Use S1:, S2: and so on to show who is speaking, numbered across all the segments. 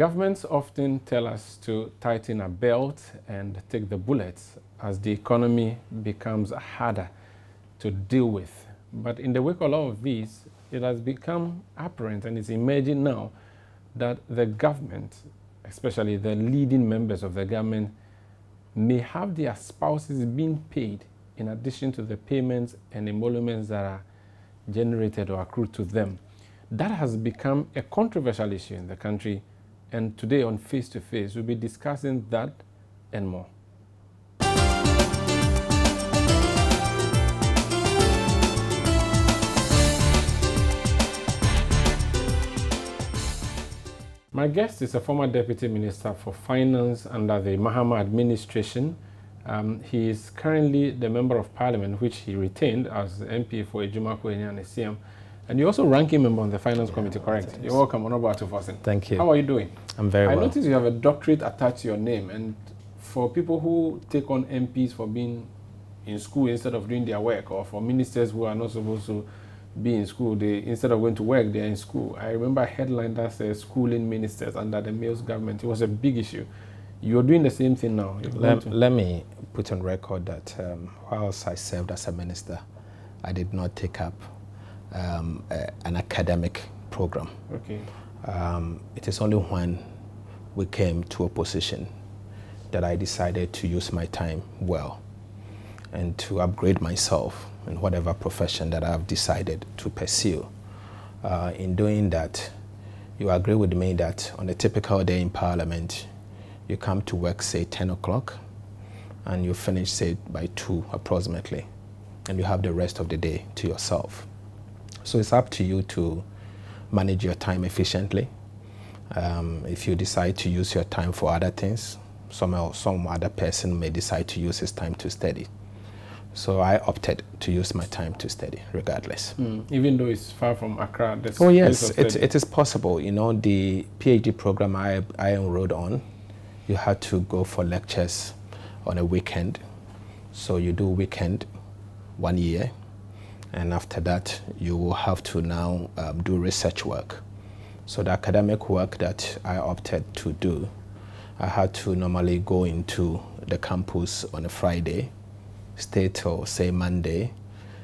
S1: Governments often tell us to tighten our belt and take the bullets as the economy becomes harder to deal with. But in the wake of all of these, it has become apparent and it's emerging now that the government, especially the leading members of the government, may have their spouses being paid in addition to the payments and emoluments that are generated or accrued to them. That has become a controversial issue in the country, and today on Face to Face, we'll be discussing that and more. My guest is a former Deputy Minister for Finance under the Mahama administration. He is currently the Member of Parliament, which he retained as MP for Ejuma-Koenya and EXEM. And you're also ranking member on the Finance Committee, correct? Thanks. You're welcome, Honorable Atufosin.
S2: Thank you.
S1: How are you doing?
S2: I'm very well.
S1: I noticed you have a doctorate attached to your name. And for people who take on MPs for being in school instead of doing their work, or for ministers who are not supposed to be in school, they instead of going to work, they're in school. I remember a headline that says schooling ministers under the Mills government. It was a big issue. You're doing the same thing now.
S2: Let me put on record that whilst I served as a minister, I did not take up an academic program.
S1: Okay.
S2: It is only when we came to opposition that I decided to use my time well and to upgrade myself in whatever profession that I've decided to pursue. In doing that, you agree with me that on a typical day in Parliament, you come to work, say, 10 o'clock, and you finish, say, by 2 approximately, and you have the rest of the day to yourself. So it's up to you to manage your time efficiently. If you decide to use your time for other things, some other person may decide to use his time to study. So I opted to use my time to study, regardless.
S1: Even though it's far from Accra?
S2: Oh yes, it is possible. You know, the PhD program I enrolled on, you had to go for lectures on a weekend. So you do weekend 1 year, and after that, you will have to now do research work. So the academic work that I opted to do, I had to normally go into the campus on a Friday, stay till, say, Monday,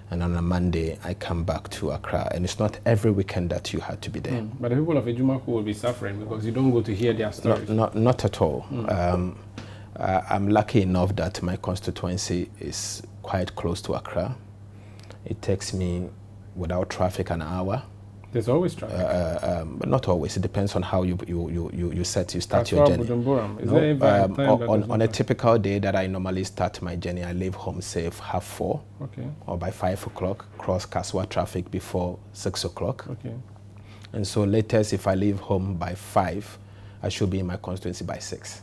S2: and on a Monday, I come back to Accra. And it's not every weekend that you had to be there.
S1: But the people of Ejumako will be suffering because you don't go to hear their stories.
S2: Not at all. I'm lucky enough that my constituency is quite close to Accra. It takes me, without traffic, an hour.
S1: There's always traffic.
S2: But not always. It depends on how you start your journey. On a typical day that I normally start my journey, I leave home, say, 4:30,
S1: okay, or
S2: by 5 o'clock, cross Cassiel traffic before 6 o'clock.
S1: Okay.
S2: And so latest, if I leave home by 5, I should be in my constituency by 6.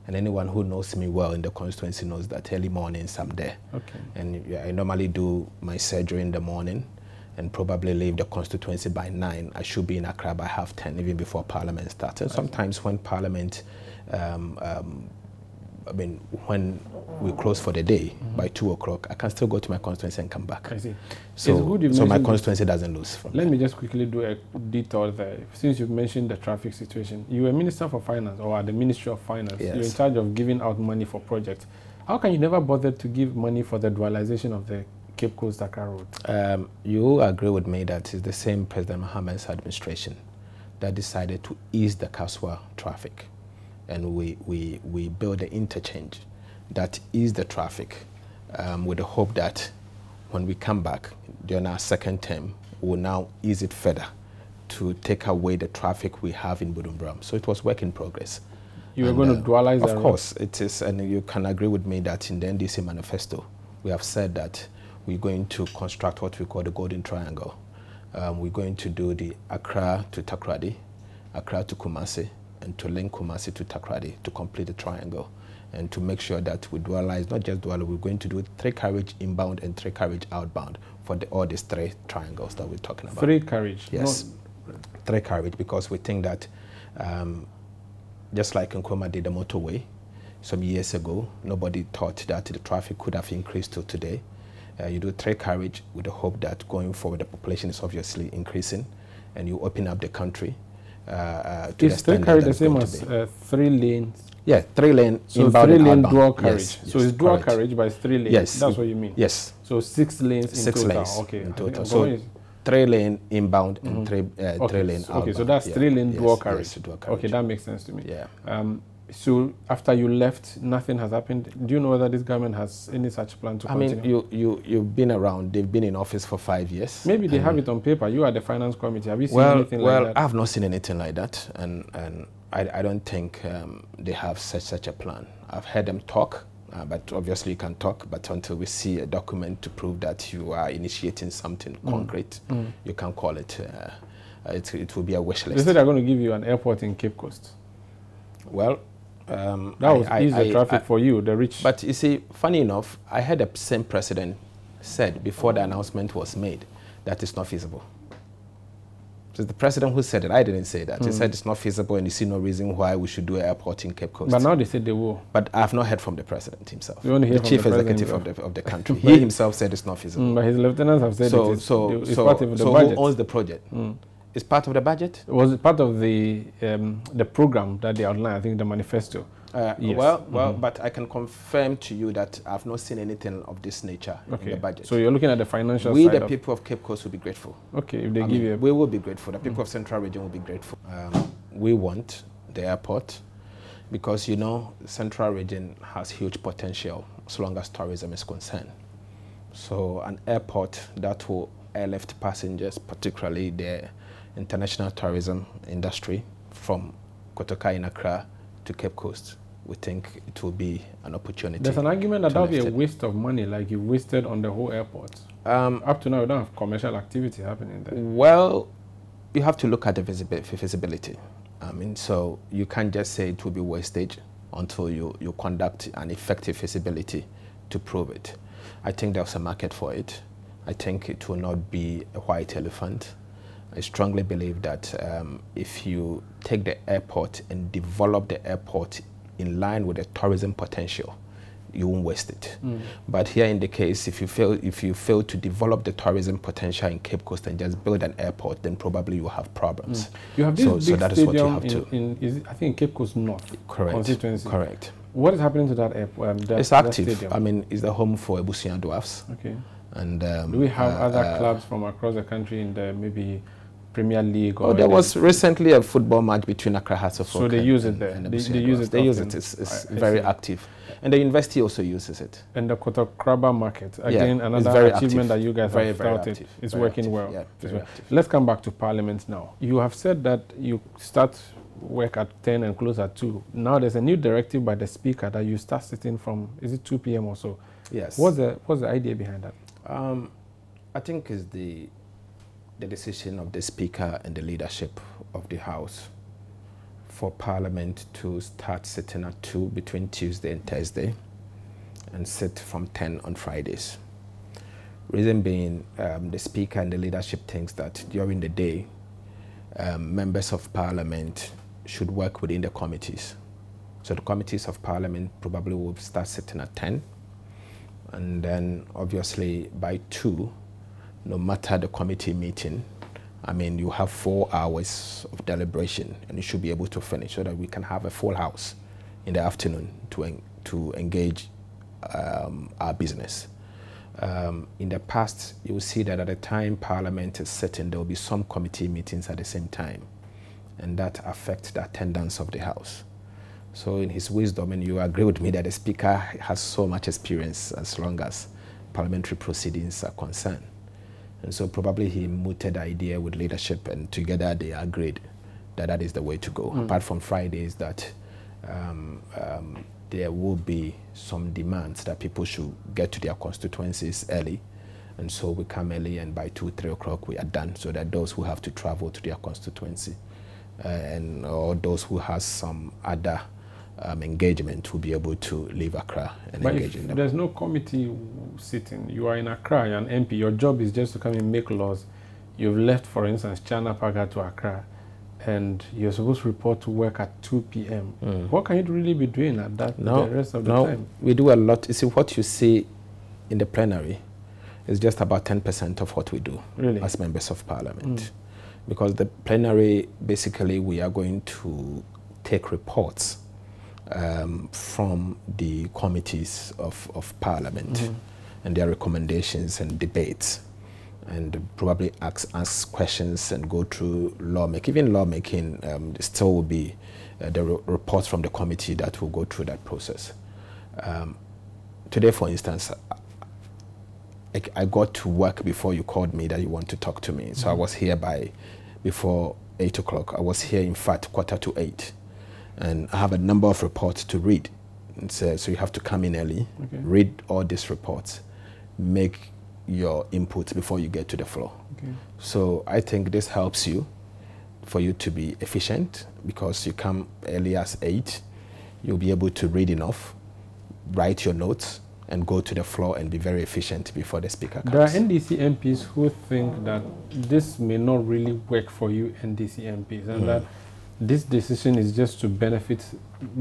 S2: And anyone who knows me well in the constituency knows that early mornings I'm there.
S1: Okay.
S2: And I normally do my surgery in the morning and probably leave the constituency by 9. I should be in Accra by 10:30, even before Parliament starts. And sometimes when Parliament, when we close for the day, by 2 o'clock, I can still go to my constituency and come back.
S1: I see.
S2: So my constituency doesn't lose from
S1: Let me just quickly do a detour there. Since you've mentioned the traffic situation, you were Minister for Finance, or at the Ministry of Finance.
S2: Yes.
S1: You're in charge of giving out money for projects. How can you never bother to give money for the dualization of the Cape Coast Accra Road?
S2: You agree with me that it's the same President Mahama's administration that decided to ease the Cassiel traffic. And we built the interchange that eased the traffic with the hope that when we come back during our second term, we'll now ease it further to take away the traffic we have in Budumbram. So it was work in progress.
S1: You were going to dualize that?
S2: Of course, it is, and you can agree with me that in the NDC manifesto, we have said that we're going to construct what we call the Golden Triangle. We're going to do the Accra to Takoradi, Accra to Kumasi, and to link Kumasi to Takoradi to complete the triangle. And to make sure that we dualize, not just dual, we're going to do 3 carriage inbound and 3 carriage outbound for all these 3 triangles that we're talking about.
S1: 3 carriage?
S2: Yes, 3 carriage, because we think that just like Nkrumah did the motorway some years ago, nobody thought that the traffic could have increased to today. You do 3 carriage with the hope that going forward the population is obviously increasing, and you open up the country.
S1: to is the carriage the same as 3 lanes?
S2: Yeah, 3 lane.
S1: So 3 lane dual carriage.
S2: Yes,
S1: so it's dual carriage, but it's 3 lanes.
S2: Yes,
S1: that's what you mean.
S2: Yes.
S1: So 6 lanes in
S2: 6
S1: total.
S2: lanes
S1: Okay.
S2: in total. So 3 lane inbound and 3 lane outbound.
S1: Okay, so that's 3 lane dual carriage.
S2: Yes, dual carriage.
S1: Okay, that makes sense to me.
S2: Yeah.
S1: So after you left, nothing has happened. Do you know whether this government has any such plan to continue?
S2: I mean, you've been around. They've been in office for 5 years.
S1: Maybe they have it on paper. You are the finance committee. Have you seen anything like that?
S2: Well, I've not seen anything like that, and I don't think they have such a plan. I've heard them talk, but obviously you can talk, but until we see a document to prove that you are initiating something concrete, you can call it. It will be a wish list.
S1: They said they're going to give you an airport in Cape Coast.
S2: Well,
S1: that was easy traffic for you, the rich.
S2: But you see, funny enough, I heard the same president said before the announcement was made that it's not feasible. So the president who said it, I didn't say that. He said it's not feasible and you see no reason why we should do an airport in Cape Coast.
S1: But now they said they will.
S2: But I have not heard from the president himself.
S1: You only hear
S2: the
S1: from
S2: chief
S1: the
S2: executive of the country. He himself said it's not feasible.
S1: But his lieutenants have said it's part of the budget.
S2: Who owns the project? It's part of the budget?
S1: Was it part of the program that they outlined, I think the manifesto?
S2: Yes. Well, but I can confirm to you that I've not seen anything of this nature in the budget.
S1: So you're looking at the financial
S2: side.
S1: We,
S2: the people of Cape Coast, will be grateful.
S1: Okay, if they give you
S2: we will be grateful. The people of Central Region will be grateful. We want the airport because, you know, Central Region has huge potential as long as tourism is concerned. So an airport that will airlift passengers, particularly the international tourism industry from Kotoka in Accra to Cape Coast, we think it will be an opportunity.
S1: There's an argument that that will be a waste of money, like you wasted on the whole airport. Up to now, you don't have commercial activity happening there.
S2: Well, you have to look at the feasibility. I mean, so you can't just say it will be wastage until you conduct an effective feasibility to prove it. I think there's a market for it. I think it will not be a white elephant. I strongly believe that if you take the airport and develop the airport in line with the tourism potential, you won't waste it. But here in the case, if you fail to develop the tourism potential in Cape Coast and just build an airport, then probably you will have problems.
S1: You have this big
S2: so that is what you have
S1: I think in Cape Coast North constituency.
S2: Correct.
S1: What is happening to that airport?
S2: It's active. I mean, it's the home for Ebusia Dwarfs.
S1: Okay.
S2: And
S1: do we have other clubs from across the country in the maybe Premier League? Or
S2: there was recently a football match between Accra Hearts of Oak.
S1: So they use it there. They use it.
S2: They use it. It's very active, and the university also uses it.
S1: And the Kotokraba market again, another achievement that you guys have touted. It's working well.
S2: Yeah, very active.
S1: Let's come back to Parliament now. You have said that you start work at 10 and close at 2. Now there's a new directive by the Speaker that you start sitting from, is it 2 p.m. or so?
S2: Yes.
S1: What's the idea behind that?
S2: I think it's the decision of the Speaker and the leadership of the House for Parliament to start sitting at 2 between Tuesday and Thursday and sit from 10 on Fridays. Reason being, the Speaker and the leadership thinks that during the day, members of Parliament should work within the committees. So the committees of Parliament probably will start sitting at 10, and then obviously by 2, no matter the committee meeting, I mean, you have 4 hours of deliberation and you should be able to finish so that we can have a full house in the afternoon to engage our business. In the past, you will see that at the time Parliament is sitting, there will be some committee meetings at the same time, and that affects the attendance of the House. So in his wisdom, and you agree with me that the Speaker has so much experience as long as parliamentary proceedings are concerned. And so probably he mooted the idea with leadership, and together they agreed that that is the way to go. Apart from Fridays, that there will be some demands that people should get to their constituencies early. And so we come early, and by 2, 3 o'clock we are done, so that those who have to travel to their constituency or those who have some other engagement will be able to leave Accra and engage in them.
S1: There's no committee sitting. You are in Accra, you're an MP. Your job is just to come and make laws. You've left, for instance, Chana Paga to Accra, and you're supposed to report to work at 2 p.m. What can you really be doing at that the rest of the time?
S2: We do a lot. You see, what you see in the plenary is just about 10% of what we do as members of Parliament. Because the plenary, basically, we are going to take reports from the committees of Parliament and their recommendations and debates, and probably ask questions and go through lawmaking. Even lawmaking still will be the reports from the committee that will go through that process. Today, for instance, I got to work before you called me that you want to talk to me. So I was here before 8 o'clock. I was here, in fact, 7:45. And I have a number of reports to read. And so you have to come in early, read all these reports, make your inputs before you get to the floor. So I think this helps you, for you to be efficient, because you come early as 8, you'll be able to read enough, write your notes, and go to the floor and be very efficient before the speaker comes.
S1: There are NDC MPs who think that this may not really work for you NDC MPs, and that this decision is just to benefit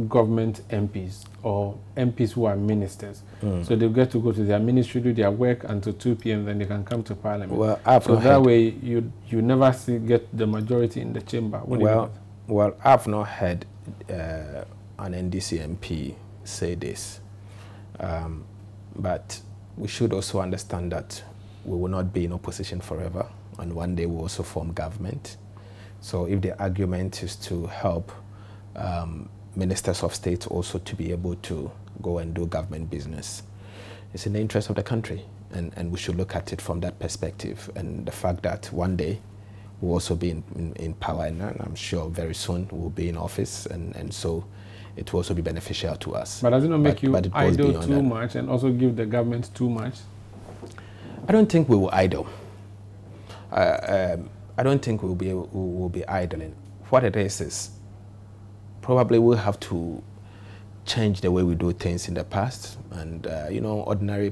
S1: government MPs or MPs who are ministers. So they'll get to go to their ministry, do their work until 2 p.m., then they can come to Parliament.
S2: Well,
S1: so that way you never get the majority in the chamber.
S2: Well, I've not heard an NDC MP say this. But we should also understand that we will not be in opposition forever, and one day we'll also form government. So if the argument is to help ministers of state also to be able to go and do government business, it's in the interest of the country, and we should look at it from that perspective. And the fact that one day we'll also be in power, and I'm sure very soon we'll be in office, and so it will also be beneficial to us.
S1: But does it not make you idle too much and also give the government too much?
S2: I don't think we will idle. I don't think we will be idling. What it is probably we'll have to change the way we do things in the past. And, ordinary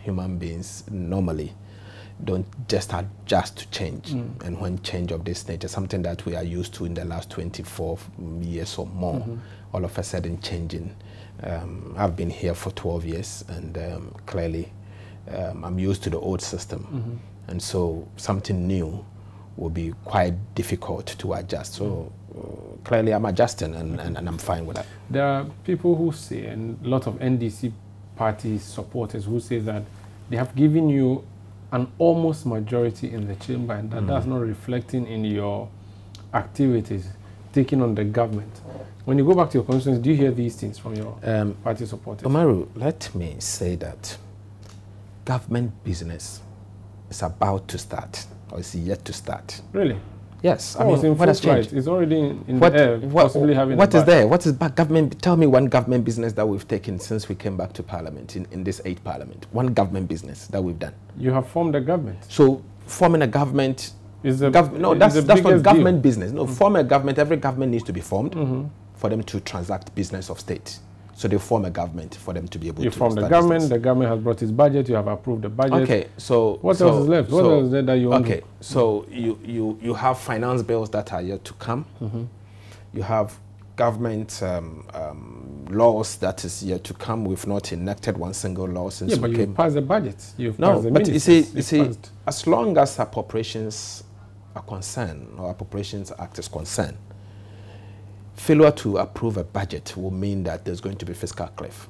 S2: human beings normally don't just adjust to change. And when change of this nature, something that we are used to in the last 24 years or more, all of a sudden changing. I've been here for 12 years, and clearly I'm used to the old system. And so something new will be quite difficult to adjust. So clearly I'm adjusting, and I'm fine with that. There
S1: are people who say, and a lot of NDC party supporters who say that they have given you an almost majority in the chamber, and that's not reflecting in your activities, taking on the government. When you go back to your constituency, do you hear these things from your party supporters?
S2: Omaru, let me say that government business is about to start, or is yet to start.
S1: Really?
S2: Yes. I mean, what has changed?
S1: It's already in the air, possibly having
S2: What is there? What is back government? Tell me one government business that we've taken since we came back to Parliament, in this 8th Parliament. One government business that we've done.
S1: You have formed a government.
S2: So forming a government is that's not government business. No, form a government. Every government needs to be formed for them to transact business of state. So they form a government for them to be able to.
S1: You form the government. Business. The government has brought its budget. You have approved the budget.
S2: Okay. So
S1: what else is left? What else is there that you want?
S2: Okay. So you have finance bills that are yet to come. You have government laws that is yet to come. We've not enacted one single law since we came.
S1: Yeah, but you've passed the budget. You've
S2: no,
S1: passed the
S2: but you see, as long as appropriations are concerned, or Appropriations Act is concerned, failure to approve a budget will mean that there's going to be fiscal cliff.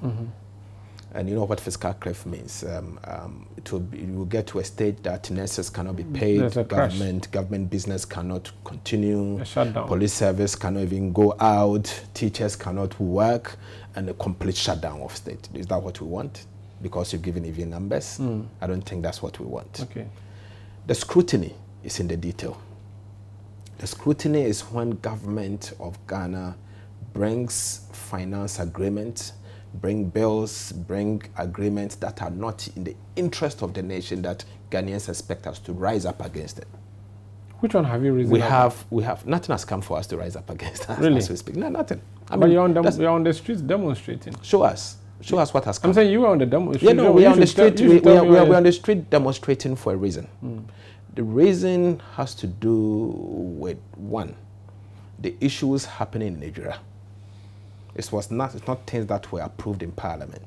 S2: And you know what fiscal cliff means. You will get to a stage that nurses cannot be paid, government business cannot continue,
S1: a shutdown.
S2: Police service cannot even go out, teachers cannot work, and a complete shutdown of state. Is that what we want? Because you've given even numbers? I don't think that's what we want.
S1: Okay.
S2: The scrutiny is in the detail. The scrutiny is when government of Ghana brings finance agreements, bring bills, bring agreements that are not in the interest of the nation, that Ghanaians expect us to rise up against it.
S1: Which one have you risen
S2: we have nothing has come for us to rise up against us,
S1: really?
S2: As we speak. No, nothing.
S1: But you're on the streets demonstrating.
S2: Show us what has come.
S1: I'm saying you were on the demonstration.
S2: Yeah, no, we are on the street. We're on the street demonstrating for a reason. The reason has to do with, one, the issues happening in Nigeria. It's not things that were approved in Parliament.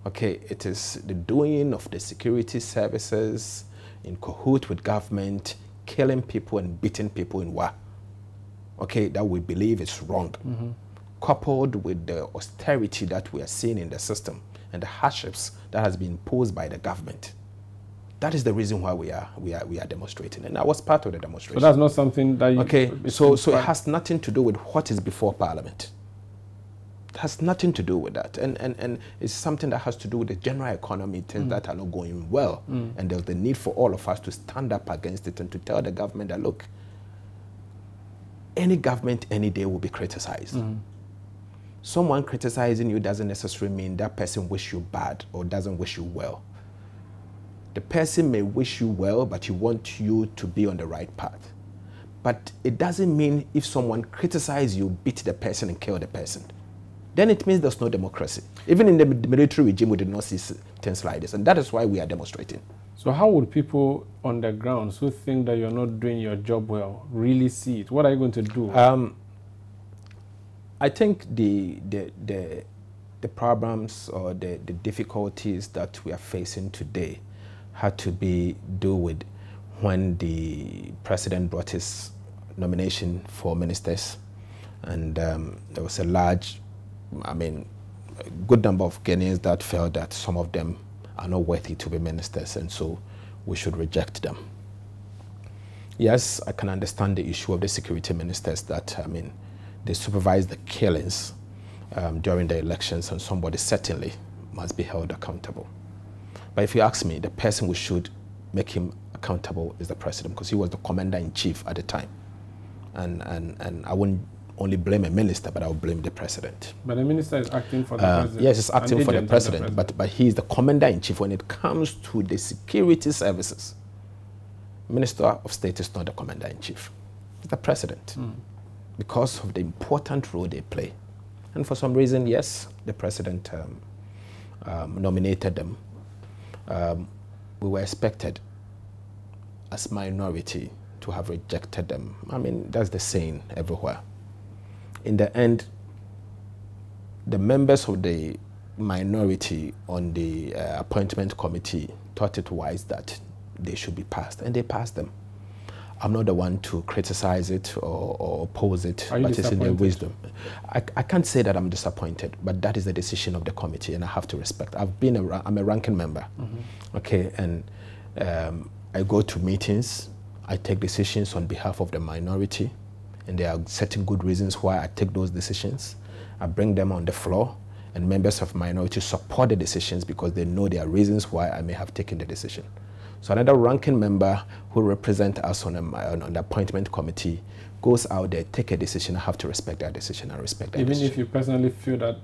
S2: Okay, it is the doing of the security services in cahoot with government, killing people and beating people in war, okay, that we believe is wrong, coupled with the austerity that we are seeing in the system and the hardships that has been imposed by the government. That is the reason why we are demonstrating, and I was part of the demonstration.
S1: So that's not something that you...
S2: Okay, so it has nothing to do with what is before Parliament. It has nothing to do with that, and it's something that has to do with the general economy, things that are not going well, and there's the need for all of us to stand up against it and to tell the government that, look, any government any day will be criticized. Someone criticizing you doesn't necessarily mean that person wish you bad or doesn't wish you well. The person may wish you well, but he wants you to be on the right path. But it doesn't mean if someone criticizes you, beat the person and kill the person. Then it means there's no democracy. Even in the military regime, we did not see things like this, and that is why we are demonstrating.
S1: So how would people on the ground who think that you're not doing your job well really see it? What are you going to do?
S2: I think the problems or the difficulties that we are facing today had to do with when the president brought his nomination for ministers, and there was a good number of Ghanaians that felt that some of them are not worthy to be ministers, and so we should reject them. Yes, I can understand the issue of the security ministers that, they supervise the killings during the elections, and somebody certainly must be held accountable. But if you ask me, the person we should make him accountable is the president, because he was the commander-in-chief at the time. And I wouldn't only blame a minister, but I would blame the president.
S1: But the minister is acting for the president.
S2: Yes, he's acting for the president, but he's the commander-in-chief when it comes to the security services. Minister of State is not the commander-in-chief. It's the president, because of the important role they play. And for some reason, yes, the president nominated them. We were expected as minority to have rejected them. That's the saying everywhere. In the end, the members of the minority on the appointment committee thought it wise that they should be passed, and they passed them. I'm not the one to criticize it or oppose it, but it's in their wisdom. I can't say that I'm disappointed, but that is the decision of the committee, and I have to respect. I'm a ranking member, okay, and I go to meetings, I take decisions on behalf of the minority, and there are certain good reasons why I take those decisions. I bring them on the floor, and members of minority support the decisions because they know there are reasons why I may have taken the decision. So another ranking member who represents us on the appointment committee goes out there, take a decision. I have to respect that decision and respect that decision.
S1: Even if you personally feel that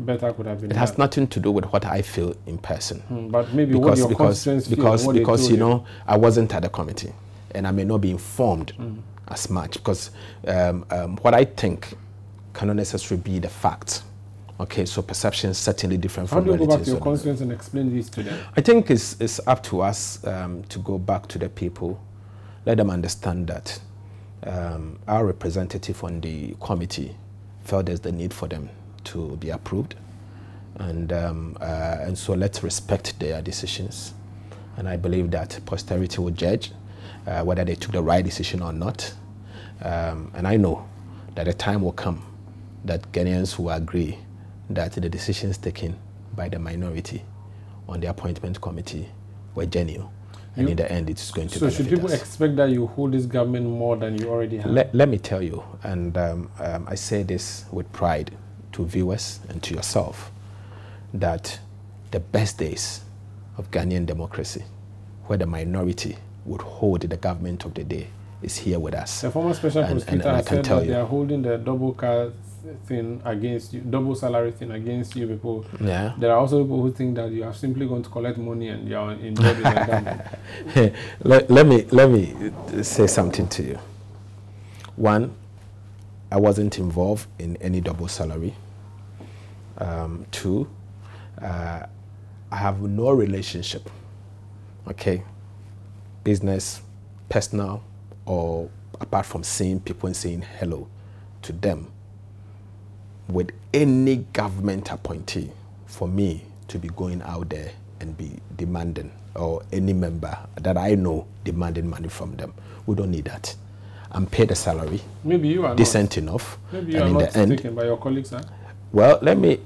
S1: better could have been done?
S2: It has nothing to do with what I feel in person.
S1: But maybe what your constituents feel,
S2: because you know, I wasn't at the committee, and I may not be informed as much, because what I think cannot necessarily be the fact. Okay, so perception is certainly different from
S1: reality. How do you go back to your
S2: so
S1: constituents and explain this to them?
S2: I think it's up to us to go back to the people, let them understand that our representative on the committee felt there's the need for them to be approved, and so let's respect their decisions. And I believe that posterity will judge whether they took the right decision or not. And I know that a time will come that Ghanaians will agree that the decisions taken by the minority on the appointment committee were genuine. And in the end, it's going to benefit us. So should people
S1: expect that you hold this government more than you already have?
S2: Let me tell you, and I say this with pride to viewers and to yourself, that the best days of Ghanaian democracy, where the minority would hold the government of the day, is here with us.
S1: The former special prosecutor said that they are holding the double car thing against you, double salary thing against you people.
S2: Yeah.
S1: There are also people who think that you are simply going to collect money and you are in jail with the government.
S2: Let me say something to you. One, I wasn't involved in any double salary. Two, I have no relationship, okay, business, personal, or apart from seeing people and saying hello to them, with any government appointee for me to be going out there and be demanding or any member that I know demanding money from them. We don't need that. I'm paid a salary.
S1: Maybe you are
S2: decent enough.
S1: Maybe you are not taken by your colleagues, huh?
S2: Well,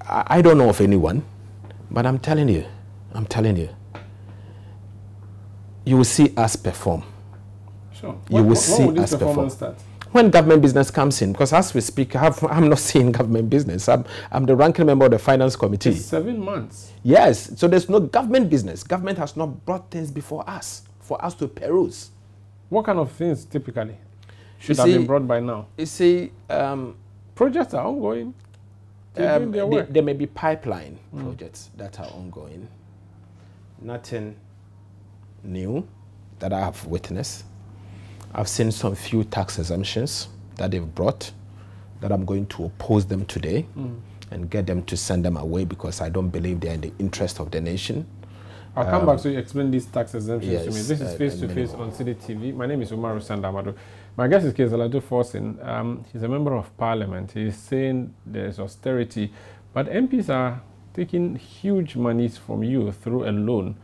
S2: I don't know of anyone, but I'm telling you, you will see us perform.
S1: Sure.
S2: You will see us perform. When government business comes in, because as we speak, I'm not seeing government business. I'm the ranking member of the finance committee.
S1: It's 7 months.
S2: Yes, so there's no government business. Government has not brought things before us, for us to peruse.
S1: What kind of things typically should have been brought by now?
S2: You see,
S1: projects are ongoing.
S2: There may be pipeline projects that are ongoing. Nothing new that I have witnessed. I've seen some few tax exemptions that they've brought that I'm going to oppose them today and get them to send them away because I don't believe they're in the interest of the nation.
S1: I'll come back to you explain these tax exemptions to me. This is Face to Face on City TV. My name is Umaru Sandamado. My guest is Cassiel Forson. He's a member of parliament. He's saying there's austerity, but MPs are taking huge monies from you through a loan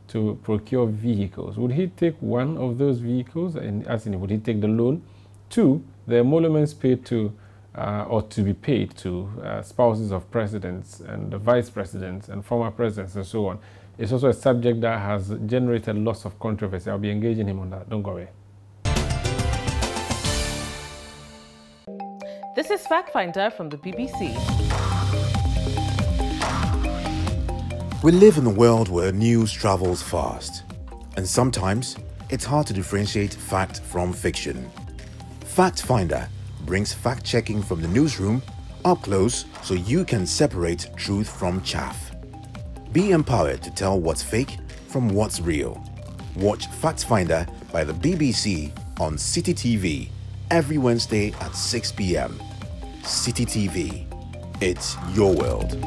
S1: to procure vehicles. Would he take one of those vehicles, and as in, would he take the loan? 2, the emoluments paid to, or to be paid to spouses of presidents and the vice presidents and former presidents and so on. It's also a subject that has generated lots of controversy. I'll be engaging him on that. Don't go away.
S3: This is Fact Finder from the BBC.
S4: We live in a world where news travels fast, and sometimes it's hard to differentiate fact from fiction. Fact Finder brings fact-checking from the newsroom up close so you can separate truth from chaff. Be empowered to tell what's fake from what's real. Watch Fact Finder by the BBC on City TV every Wednesday at 6 p.m. City TV. It's your world.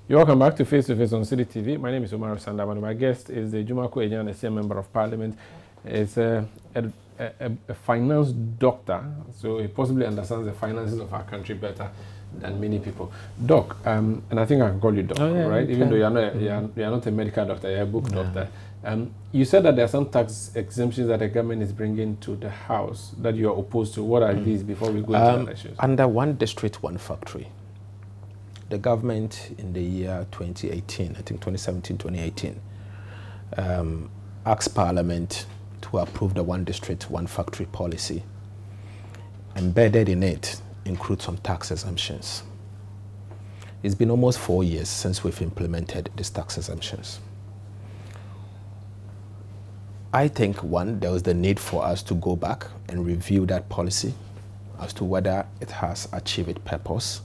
S1: You're welcome back to Face on City TV. My name is Umaru Sandamado. My guest is the Jumaku Ejan, a senior member of parliament. He's a finance doctor, so he possibly understands the finances of our country better than many people. Doc, and I think I can call you Doc, right? Even though you're not a medical doctor, you're a book doctor. You said that there are some tax exemptions that the government is bringing to the House that you are opposed to. What are these before we go into elections?
S2: Under one district, one factory. The government in the year 2018, I think 2017, 2018, asked Parliament to approve the one district, one factory policy. Embedded in it includes some tax exemptions. It's been almost 4 years since we've implemented these tax exemptions. I think, one, there was the need for us to go back and review that policy as to whether it has achieved its purpose.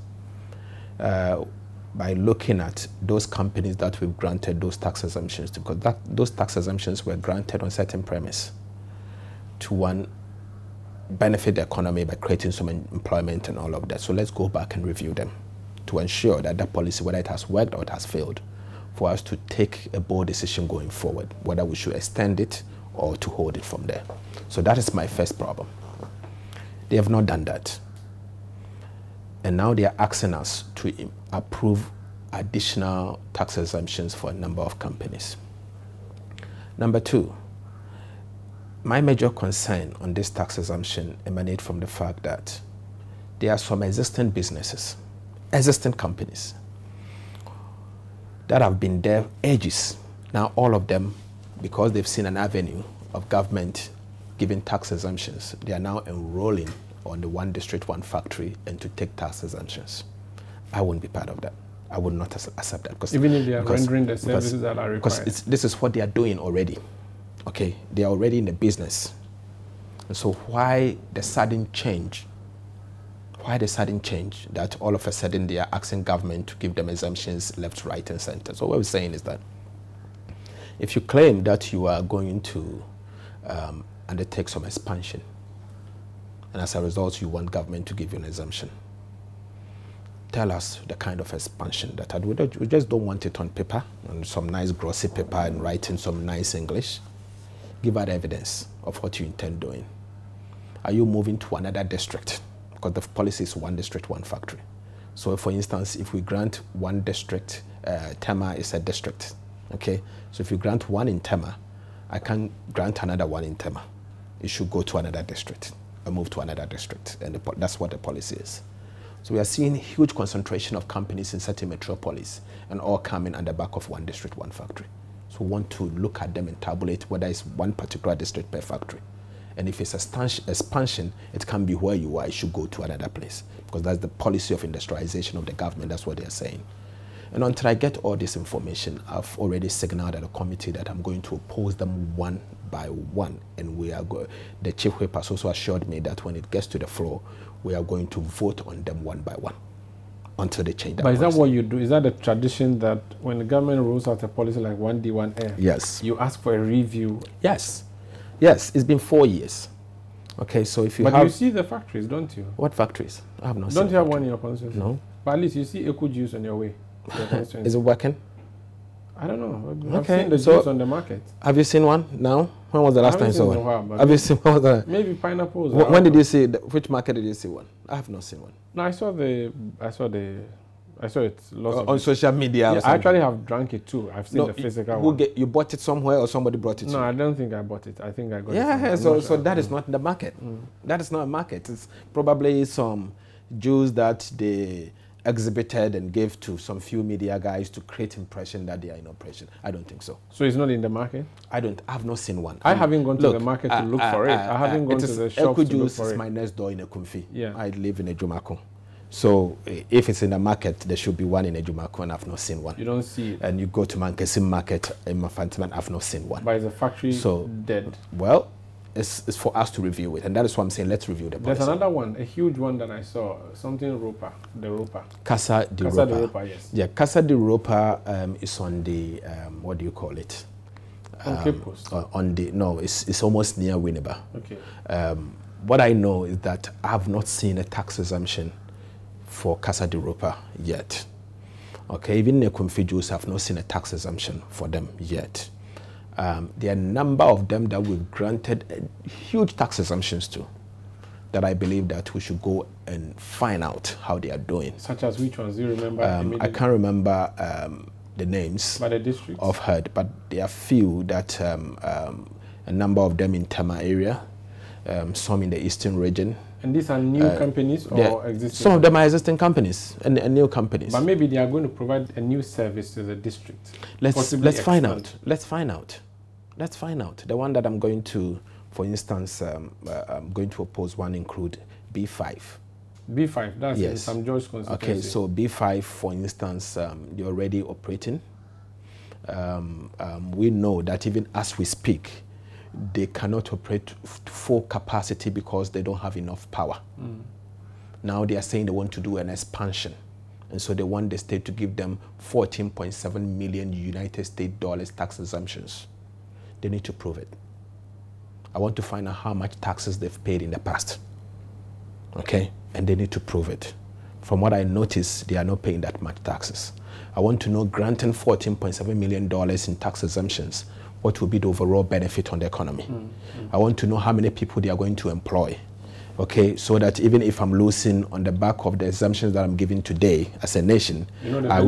S2: By looking at those companies that we've granted those tax exemptions to, because those tax exemptions were granted on certain premise to, one, benefit the economy by creating some employment and all of that. So let's go back and review them to ensure that that policy, whether it has worked or it has failed, for us to take a bold decision going forward, whether we should extend it or to hold it from there. So that is my first problem. They have not done that. And now they are asking us to approve additional tax exemptions for a number of companies. Number 2, my major concern on this tax exemption emanates from the fact that there are some existing businesses, existing companies that have been there ages. Now all of them, because they've seen an avenue of government giving tax exemptions, they are now enrolling on the one district, one factory, and to take tax exemptions. I wouldn't be part of that. I would not accept that. Because,
S1: even if they are rendering the services that are required.
S2: Because this is what they are doing already. Okay, they are already in the business. And so why the sudden change? Why the sudden change that all of a sudden they are asking government to give them exemptions left, right, and center? So what we're saying is that if you claim that you are going to undertake some expansion, and as a result, you want government to give you an exemption, tell us the kind of expansion that we just don't want it on paper, on some nice glossy paper and writing some nice English. Give out evidence of what you intend doing. are you moving to another district? Because the policy is one district, one factory. So for instance, if we grant one district, Tema is a district, okay? So if you grant one in Tema, I can grant another one in Tema. It should go to another district and move to another district, and that's what the policy is. So we are seeing huge concentration of companies in certain metropolis and all coming at the back of one district, one factory. So we want to look at them and tabulate whether it's one particular district per factory. And if it's expansion, it can be where you are, it should go to another place. Because that's the policy of industrialization of the government, that's what they're saying. And until I get all this information, I've already signaled at a committee that I'm going to oppose them one by one. And we are the chief whip has also assured me that when it gets to the floor, we are going to vote on them one by one until they change that policy.
S1: But is that what you do? Is that the tradition that when the government rolls out a policy like 1D, 1F,
S2: yes,
S1: you ask for a review?
S2: Yes. Yes, it's been 4 years. Okay, so if you
S1: but
S2: have...
S1: you see the factories, don't you?
S2: What factories? I have not seen.
S1: Don't you have one in your constituency?
S2: No.
S1: But at least you see eco juice on your way.
S2: Is it working?
S1: I don't know.
S2: Okay,
S1: I've seen the juice on the market.
S2: Have you seen one now? When was the last time you saw one? Have you seen one?
S1: Maybe pineapples.
S2: When did you see? Which market did you see one? I have not seen one.
S1: No, I saw it lots
S2: on social media.
S1: Yeah, I actually have drank it too. I've seen the physical one.
S2: You bought it somewhere or somebody brought it to you?
S1: No, I don't think I bought it. I think I got it.
S2: Yeah, so that is not the market. That is not a market. It's probably some juice that they exhibited and gave to some few media guys to create impression that they are in operation. I don't think so.
S1: So it's not in the market?
S2: I have not seen one.
S1: I haven't gone to the market to look for it. I haven't gone to the shop to look for it.
S2: Is my next door in Ekumfi.
S1: Yeah.
S2: I live in Ejumako. So if it's in the market, there should be one in Ejumako, and I've not seen one.
S1: You don't see it? And
S2: you go to Mankesim Market in Mafantiman, I've not seen one.
S1: But is the factory dead?
S2: Well, it's for us to review it, and that is why I'm saying let's review the policy.
S1: There's another one, a huge one that I saw, something Ropa, the Ropa.
S2: Casa de
S1: Ropa, yes.
S2: Yeah, Casa de Ropa is on the, what do you call it?
S1: On Cape Coast?
S2: It's almost near Winneba.
S1: Okay.
S2: What I know is that I have not seen a tax exemption for Casa de Ropa yet. Okay, even the Ekumfi have not seen a tax exemption for them yet. There are a number of them that we've granted huge tax exemptions to, that I believe that we should go and find out how they are doing.
S1: Such as which ones? Do you remember?
S2: I can't remember the names of heard, but there are few that a number of them in Tema area, some in the eastern region.
S1: And these are new companies or existing?
S2: Some of them are existing companies and new companies.
S1: But maybe they are going to provide a new service to the district.
S2: Let's find out. Let's find out. Let's find out. The one that I'm going to, for instance, I'm going to oppose one include B5.
S1: B5, that's in St. George's constituency.
S2: Okay, so B5, for instance, they're already operating. We know that even as we speak, they cannot operate full capacity because they don't have enough power. Now they are saying they want to do an expansion. And so they want the state to give them $14.7 million United States dollars tax exemptions. They need to prove it. I want to find out how much taxes they've paid in the past. Okay? And they need to prove it. From what I noticed, they are not paying that much taxes. I want to know, granting $14.7 million in tax exemptions, what will be the overall benefit on the economy? I want to know how many people they are going to employ. Okay, so that even if I'm losing on the back of the exemptions that I'm giving today as a nation, are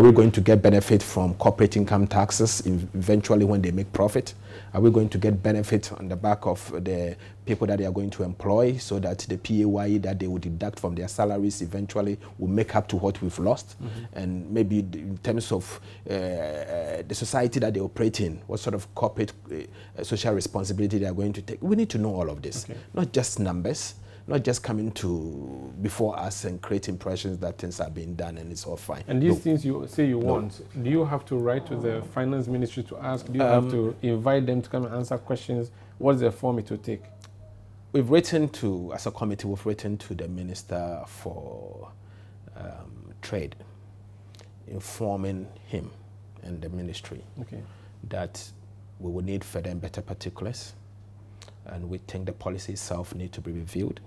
S2: we going to get benefit from corporate income taxes eventually when they make profit? Are we going to get benefit on the back of the people that they are going to employ so that the PAYE that they will deduct from their salaries eventually will make up to what we've lost? And maybe in terms of the society that they operate in, what sort of corporate social responsibility they are going to take? We need to know all of this, not just numbers, not just coming to before us and create impressions that things are being done and it's all fine.
S1: And these things you say you want, do you have to write to the finance ministry to ask? Do you have to invite them to come and answer questions? What's the form it will take?
S2: We've written to, as a committee, we've written to the Minister for Trade, informing him and the ministry that we will need further and better particulars, and we think the policy itself needs to be reviewed.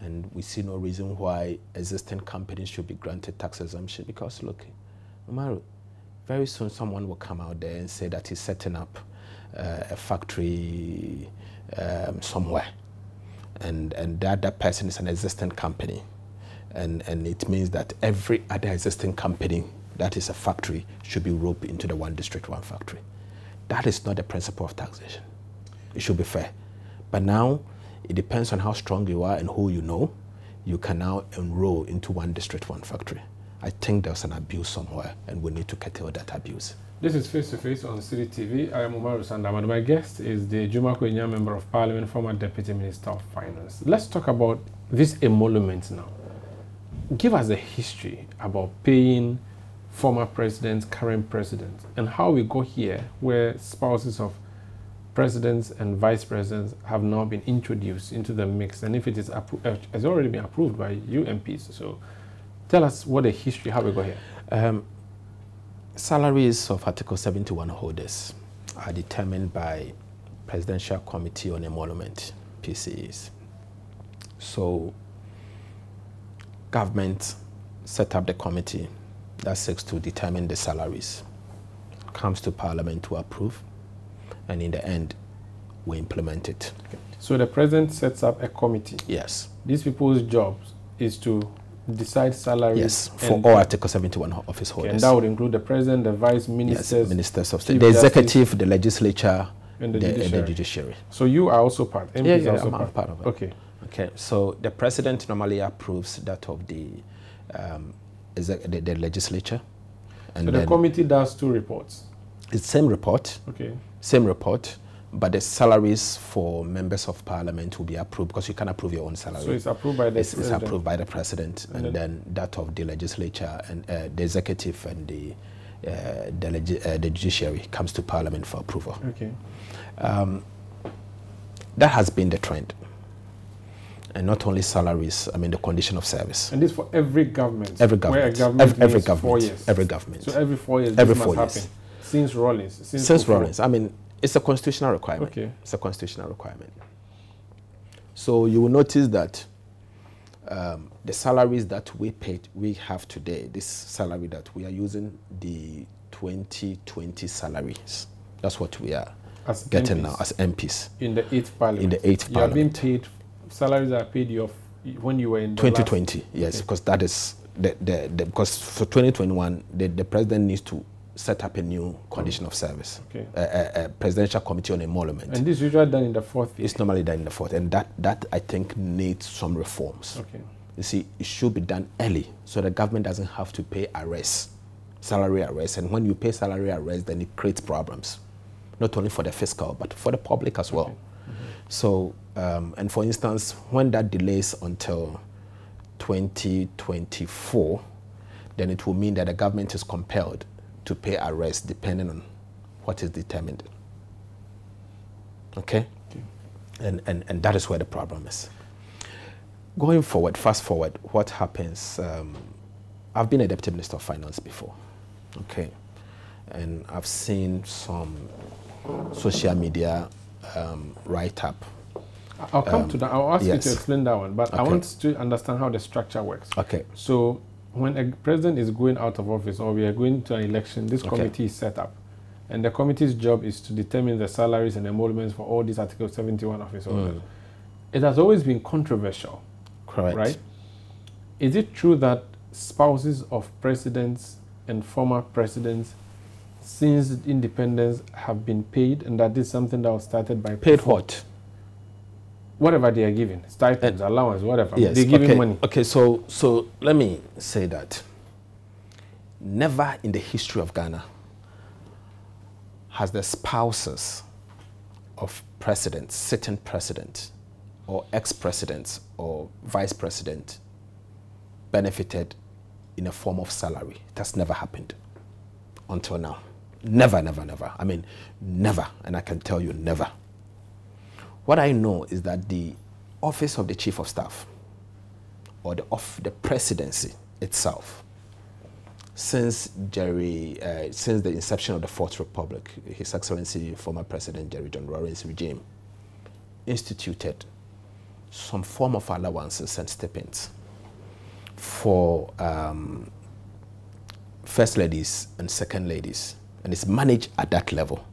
S2: And we see no reason why existing companies should be granted tax exemption, because look, Umaru, very soon someone will come out there and say that he's setting up a factory somewhere. and that person is an existing company, and it means that every other existing company that is a factory should be roped into the one district, one factory. That is not the principle of taxation. It should be fair. But now, it depends on how strong you are and who you know. You can now enroll into one district, one factory. I think there's an abuse somewhere, and we need to curtail that abuse.
S1: This is Face to Face on City TV. I am Umaru Sandam, and my guest is the Juma Kwenyah Member of Parliament, former Deputy Minister of Finance. Let's talk about these emoluments now. Give us a history about paying former presidents, current presidents, and how we go here where spouses of presidents and vice presidents have now been introduced into the mix, and if it is has already been approved by you MPs. So tell us what the history, how we go here.
S2: Salaries of Article 71 holders are determined by Presidential Committee on Emolument, PCEs. So government set up the committee that seeks to determine the salaries, comes to Parliament to approve, and in the end, we implement it.
S1: Okay. So the President sets up a committee.
S2: Yes.
S1: These people's jobs is to decide salaries.
S2: Yes, for all Article 71 office holders.
S1: Okay, and that would include the President, the Vice Ministers,
S2: yes, Ministers of State, the Executive, the Legislature,
S1: and the
S2: Judiciary.
S1: So you are also part. MPs are also
S2: I'm part of it.
S1: Okay.
S2: Okay, so the President normally approves that of the Legislature. And
S1: so the committee does two reports.
S2: It's same report.
S1: Okay.
S2: Same report, but the salaries for members of Parliament will be approved because you can approve your own salary.
S1: So it's approved by the President.
S2: It's approved by the President, and then that of the Legislature and the Executive and the Judiciary comes to Parliament for approval.
S1: Okay.
S2: That has been the trend. And not only salaries, I mean the condition of service.
S1: And this for every government?
S2: Every government.
S1: Where a government
S2: every government.
S1: 4 years.
S2: Every government.
S1: So every 4 years
S2: every
S1: this
S2: 4
S1: must
S2: years.
S1: happen? Since Rawlings?
S2: Since Rawlings. I mean, it's a constitutional requirement.
S1: Okay.
S2: It's a constitutional requirement. So you will notice that the salaries that we have today, this salary that we are using, the 2020 salaries. That's what we are getting MPs now as MPs.
S1: In the 8th Parliament.
S2: In the 8th Parliament.
S1: You are being paid, salaries are paid you when you were in the
S2: 2020,
S1: last,
S2: yes,
S1: okay.
S2: Because that is, because for 2021, the President needs to set up a new condition of service,
S1: okay.
S2: a Presidential Committee on Emolument.
S1: And this is usually done in the 4th year?
S2: It's normally done in the 4th, and that I think needs some reforms.
S1: Okay.
S2: You see, it should be done early, so the government doesn't have to pay arrests, salary arrests, and when you pay salary arrests, then it creates problems, not only for the fiscal, but for the public as well. Okay. Mm-hmm. So, and for instance, when that delays until 2024, then it will mean that the government is compelled to pay arrests depending on what is determined. Okay? And that is where the problem is. Going forward, fast forward, what happens? I've been a Deputy Minister of Finance before. Okay? And I've seen some social media write-up.
S1: I'll come to that. I'll ask
S2: yes.
S1: you to explain that one, but
S2: okay.
S1: I want to understand how the structure works.
S2: Okay.
S1: So when a president is going out of office or we are going to an election, this
S2: okay.
S1: committee is set up. And the committee's job is to determine the salaries and emoluments for all these Article 71 office holders. It has always been controversial.
S2: Correct.
S1: Right? Is it true that spouses of presidents and former presidents since independence have been paid, and that is something that was started by...
S2: Paid what?
S1: Whatever they are given, stipends, allowance, whatever.
S2: Yes,
S1: they're giving money.
S2: Okay, so let me say that never in the history of Ghana has the spouses of presidents, sitting president, or ex-presidents, or vice president benefited in a form of salary. It has never happened until now. Never, never, never. I mean, never, and I can tell you never. What I know is that the office of the Chief of Staff, or the presidency itself, since the inception of the Fourth Republic, His Excellency former President Jerry John Rawlings' regime instituted some form of allowances and stipends for first ladies and second ladies, and it's managed at that level.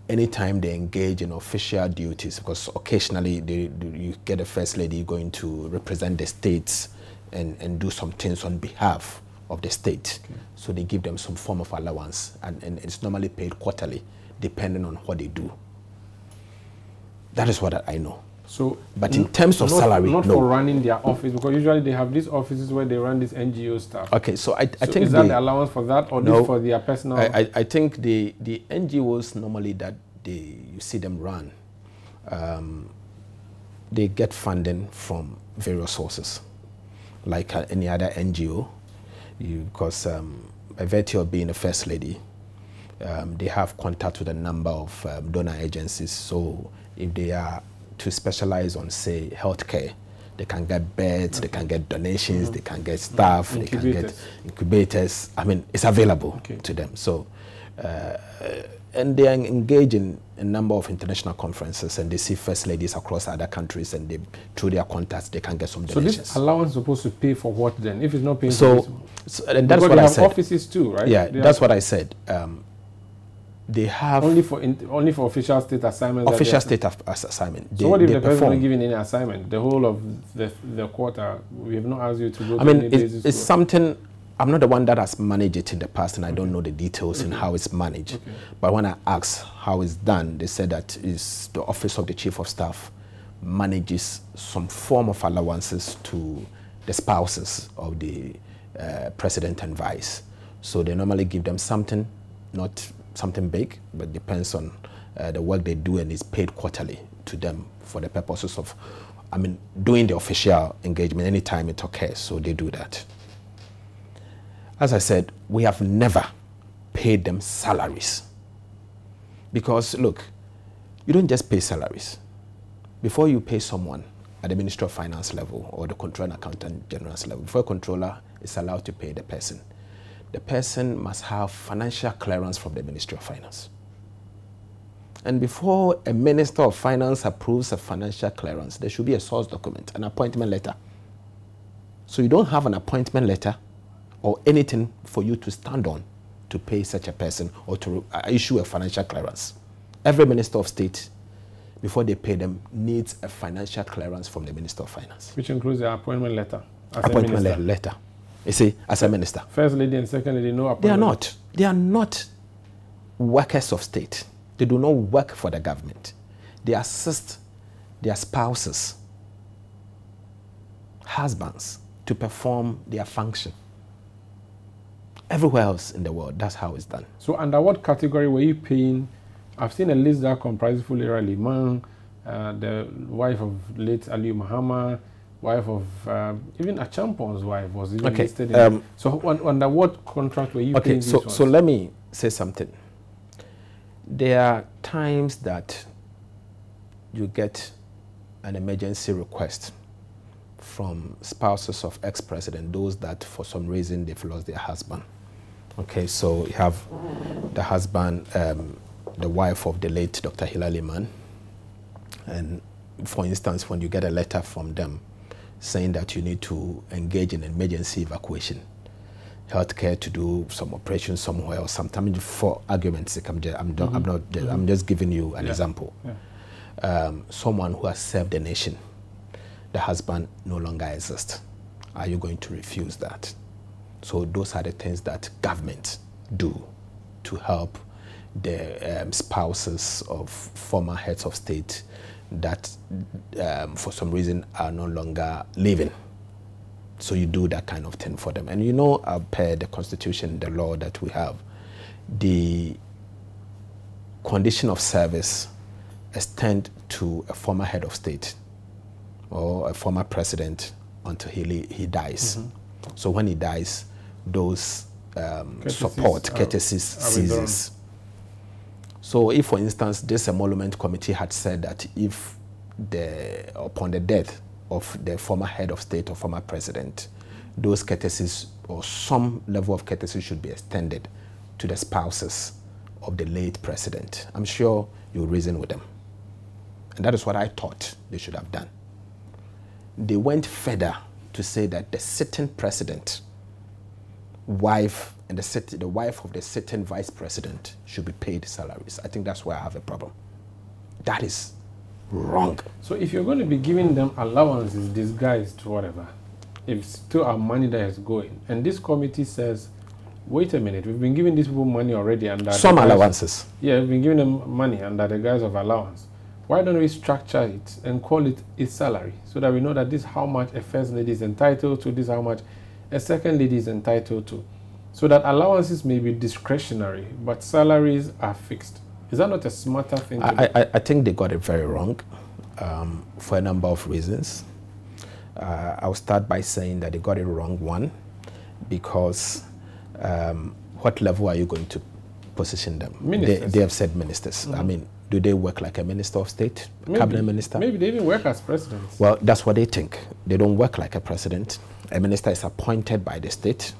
S2: anytime they engage in official duties, because occasionally you get a first lady going to represent the states and do some things on behalf of the state. Okay. So they give them some form of allowance, and it's normally paid quarterly, depending on what they do. That is what I know. So, but in terms of salary,
S1: not for running their office, because usually they have these offices where they run this NGO stuff.
S2: Okay, so I think
S1: is that the allowance for that, or this for their personal?
S2: I think the NGOs normally that you see them run, they get funding from various sources, like any other NGO, because by virtue of being a first lady, they have contact with a number of donor agencies. So if they are to specialize on, say, healthcare, they can get beds, they can get donations, they can get staff, they can get incubators. I mean, it's available to them. So, and they are engaged in a number of international conferences, and they see first ladies across other countries, and they, through their contacts, they can get some donations. So
S1: this allowance is supposed to pay for what then? If it's not paying
S2: so and that's what I said.
S1: Offices too, right?
S2: Yeah, that's what I said. They have
S1: only for official state assignments.
S2: Official state assignment.
S1: So what if the person is not given any assignment? The whole of the quarter, we have not asked you to go.
S2: I mean, it's something. I'm not the one that has managed it in the past, and I don't know the details in how it's managed. Okay. But when I asked how it's done, they said that is the office of the chief of staff manages some form of allowances to the spouses of the president and vice. So they normally give them something, not something big, but depends on the work they do, and is paid quarterly to them for the purposes of, I mean, doing the official engagement anytime it occurs. So they do that. As I said, we have never paid them salaries. Because look, you don't just pay salaries. Before you pay someone at the Ministry of Finance level or the Controller and Accountant General's level, before a controller is allowed to pay the person must have financial clearance from the Ministry of Finance. And before a Minister of Finance approves a financial clearance, there should be a source document, an appointment letter. So you don't have an appointment letter or anything for you to stand on to pay such a person or to issue a financial clearance. Every Minister of State, before they pay them, needs a financial clearance from the Minister of Finance.
S1: Which includes the appointment letter.
S2: Appointment letter. You see, as a minister.
S1: First lady and second lady, no appointment.
S2: They are not. They are not workers of state. They do not work for the government. They assist their spouses, husbands, to perform their function. Everywhere else in the world, that's how it's done.
S1: So under what category were you paying? I've seen a list that comprises Fulera Liman, the wife of late Aliyu Mahama, wife of even Achampon's wife was even listed in. So under what contract were you paying?
S2: So let me say something. There are times that you get an emergency request from spouses of ex-president, those that for some reason they've lost their husband. Okay, so you have the husband, the wife of the late Dr. Hilal Liman, and for instance, when you get a letter from them saying that you need to engage in emergency evacuation, healthcare to do some operation somewhere or sometimes, for argument's sake, I'm just giving you an example. Yeah. Someone who has served the nation, the husband no longer exists. Are you going to refuse that? So those are the things that government do to help the spouses of former heads of state that for some reason are no longer living. So you do that kind of thing for them. And you know, per the constitution, the law that we have, the condition of service extend to a former head of state or a former president until he dies. So when he dies, those courtesies ceases. So if, for instance, this emolument committee had said that if upon the death of the former head of state or former president, those courtesies or some level of courtesy should be extended to the spouses of the late president, I'm sure you'll reason with them. And that is what I thought they should have done. They went further to say that the sitting president, wife, and the wife of the sitting vice president should be paid salaries. I think that's where I have a problem. That is wrong.
S1: So if you're going to be giving them allowances disguised to whatever, if still our money that is going, and this committee says, wait a minute, we've been giving these people money already under
S2: some allowances.
S1: Yeah, we've been giving them money under the guise of allowance. Why don't we structure it and call it a salary so that we know that this is how much a first lady is entitled to, this is how much a second lady is entitled to, so that allowances may be discretionary, but salaries are fixed. Is that not a smarter thing to do?
S2: I think they got it very wrong for a number of reasons. I'll start by saying that they got it wrong, one, because what level are you going to position them? They have said ministers. I mean, do they work like a minister of state, cabinet minister?
S1: Maybe they even work as presidents.
S2: Well, that's what they think. They don't work like a president. A minister is appointed by the state.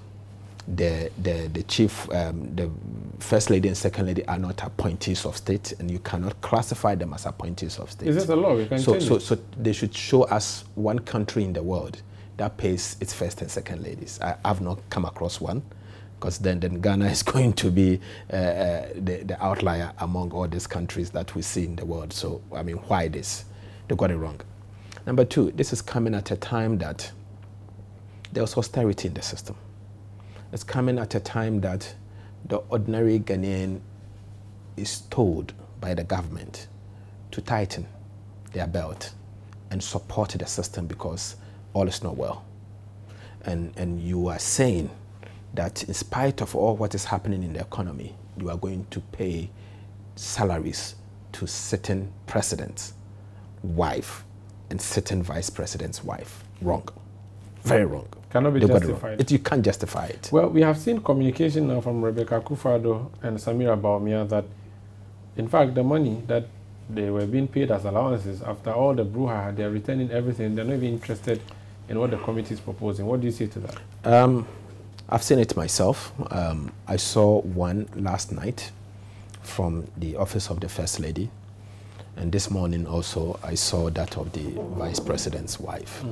S2: The chief, the first lady and second lady are not appointees of state, and you cannot classify them as appointees of state.
S1: Is this a law? We can change it.
S2: So they should show us one country in the world that pays its first and second ladies. I've not come across one, because then Ghana is going to be the outlier among all these countries that we see in the world. So, I mean, why this? They got it wrong. Number two, this is coming at a time that there was austerity in the system. It's coming at a time that the ordinary Ghanaian is told by the government to tighten their belt and support the system because all is not well. And you are saying that in spite of all what is happening in the economy, you are going to pay salaries to sitting president's wife and sitting vice president's wife. Wrong. Very wrong.
S1: Cannot be justified.
S2: You can't justify it.
S1: Well, we have seen communication now from Rebecca Kufado and Samira Baumia that, in fact, the money that they were being paid as allowances, after all the brouhaha, they're returning everything. They're not even interested in what the committee is proposing. What do you say to that?
S2: I've seen it myself. I saw one last night from the office of the First Lady. And this morning also, I saw that of the Vice President's wife.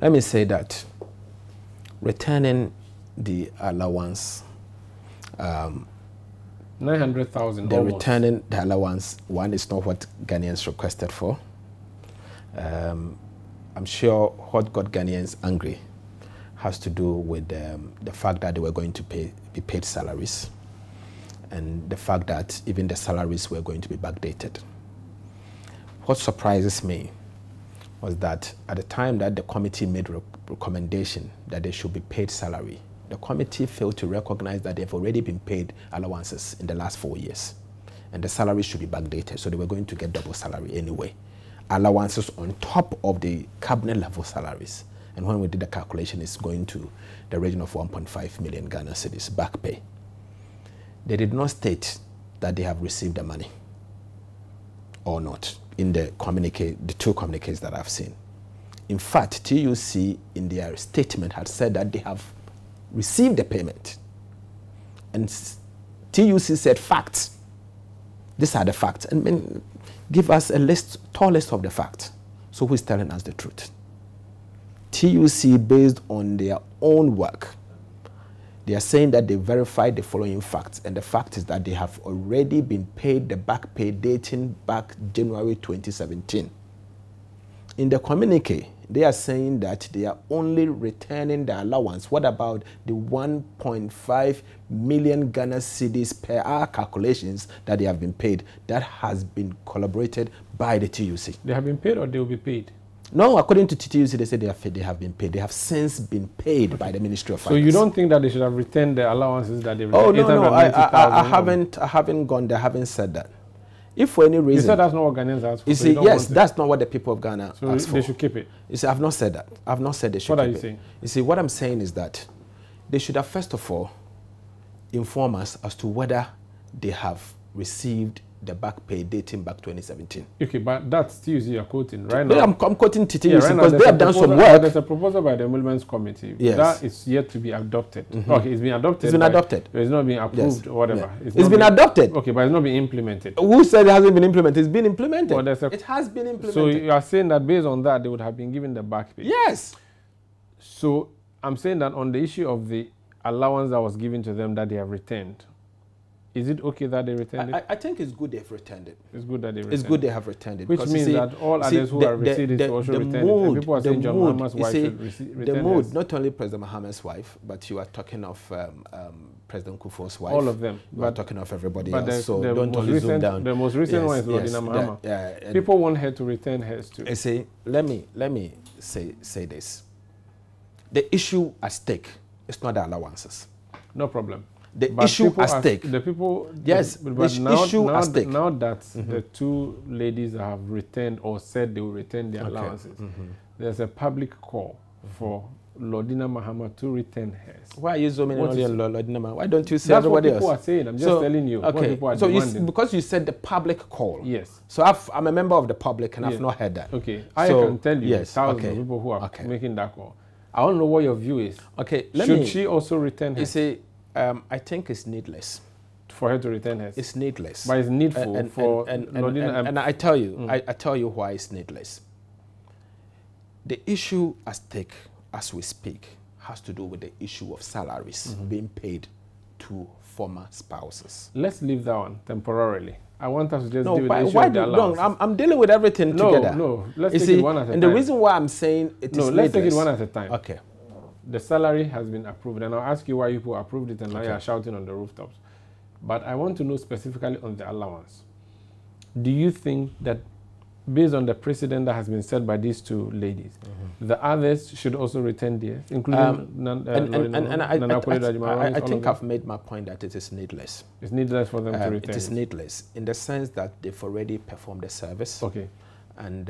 S2: Let me say that returning the allowance,
S1: 900,000.
S2: Returning the allowance, one, is not what Ghanaians requested for. I'm sure what got Ghanaians angry has to do with the fact that they were going to be paid salaries, and the fact that even the salaries were going to be backdated. What surprises me was that at the time that the committee made a recommendation that they should be paid salary, the committee failed to recognize that they've already been paid allowances in the last 4 years, and the salaries should be backdated, so they were going to get double salary anyway. Allowances on top of the cabinet level salaries. And when we did the calculation, it's going to the region of 1.5 million Ghana cedis back pay. They did not state that they have received the money or not in the communique, the two communiques that I've seen. In fact, TUC in their statement had said that they have received the payment. And TUC said facts. These are the facts. And give us a tall list of the facts. So who is telling us the truth? TUC, based on their own work, they are saying that they verified the following facts, and the fact is that they have already been paid the back pay dating back January 2017. In the communique, they are saying that they are only returning the allowance. What about the 1.5 million Ghana cedis per hour calculations that they have been paid? That has been collaborated by the TUC.
S1: They have been paid or they will be paid?
S2: No, according to TUC, they said they have been paid. They have since been paid by the Ministry of Finance.
S1: So you don't think that they should have returned the allowances that they returned?
S2: Oh, no, I haven't gone there. I haven't said that. If for any reason...
S1: You said that's not what Ghanaians asked for.
S2: You see, yes, that's not what the people of Ghana asked for.
S1: So they should keep it?
S2: You see, I've not said that. I've not said they should keep it.
S1: What are you saying?
S2: You see, what I'm saying is that they should have, first of all, inform us as to whether they have received the back pay dating back 2017. Okay,
S1: but that's TUC you're quoting right now.
S2: I'm quoting TUC because they have done some work.
S1: There's a proposal by the Emoluments Committee.
S2: Yes.
S1: That is yet to be adopted. Okay, it's been adopted.
S2: It's been adopted.
S1: It's not being approved or whatever.
S2: Yeah. It's been adopted.
S1: Okay, but it's not being implemented.
S2: Who said it hasn't been implemented? It's been implemented.
S1: Well,
S2: it has been implemented.
S1: So you are saying that based on that, they would have been given the back pay?
S2: Yes.
S1: So I'm saying that on the issue of the allowance that was given to them that they have returned. Is it okay that they returned it?
S2: I think it's good they've returned it.
S1: It's good that they returned it.
S2: It's good they have returned it.
S1: Which means that all others who have received it also returned it. And people are saying John Mahama's wife should return
S2: the mood,
S1: hers.
S2: not only President Mahama's wife, but you are talking of President Kufuor's wife.
S1: All of them.
S2: You are talking of everybody
S1: but
S2: else. So don't only zoom down.
S1: The most recent one is Lordina Mahama. People want her to return hers too.
S2: I say, let me say this. The issue at stake is not the allowances.
S1: No problem.
S2: The issue at stake.
S1: The people.
S2: Yes.
S1: But
S2: the
S1: now,
S2: issue at stake.
S1: Now that the two ladies have returned or said they will return their allowances, there's a public call for Lordina Mahama to return hers.
S2: Why are you zooming only on Lordina Mahama? Why don't you say
S1: that's
S2: everybody
S1: else? That's what people are saying. I'm just telling you.
S2: Okay.
S1: What people are
S2: so
S1: demanding.
S2: because you said the public call.
S1: Yes.
S2: So I'm a member of the public and I've not heard that.
S1: Okay. I can tell you thousands of people who are
S2: okay.
S1: making that call. I don't know what your view is.
S2: Okay.
S1: Should she also return hers?
S2: You see, I think it's needless.
S1: For her to return hers?
S2: It's needless.
S1: But it's needful
S2: and I tell you, I tell you why it's needless. The issue at stake as we speak has to do with the issue of salaries being paid to former spouses.
S1: Let's leave that one temporarily. I want us to just deal with the issue of the allowance.
S2: I'm dealing with everything together.
S1: No, let's take it one at a time.
S2: And the reason why I'm saying it is needless.
S1: Let's take it one at a time.
S2: Okay.
S1: The salary has been approved, and I'll ask you why people approved it and now you're shouting on the rooftops. But I want to know specifically on the allowance. Do you think that based on the precedent that has been set by these two ladies, the others should also return theirs, including
S2: I think I've made my point that it is needless.
S1: It's needless for them to return.
S2: It is needless in the sense that they've already performed the service.
S1: Okay.
S2: And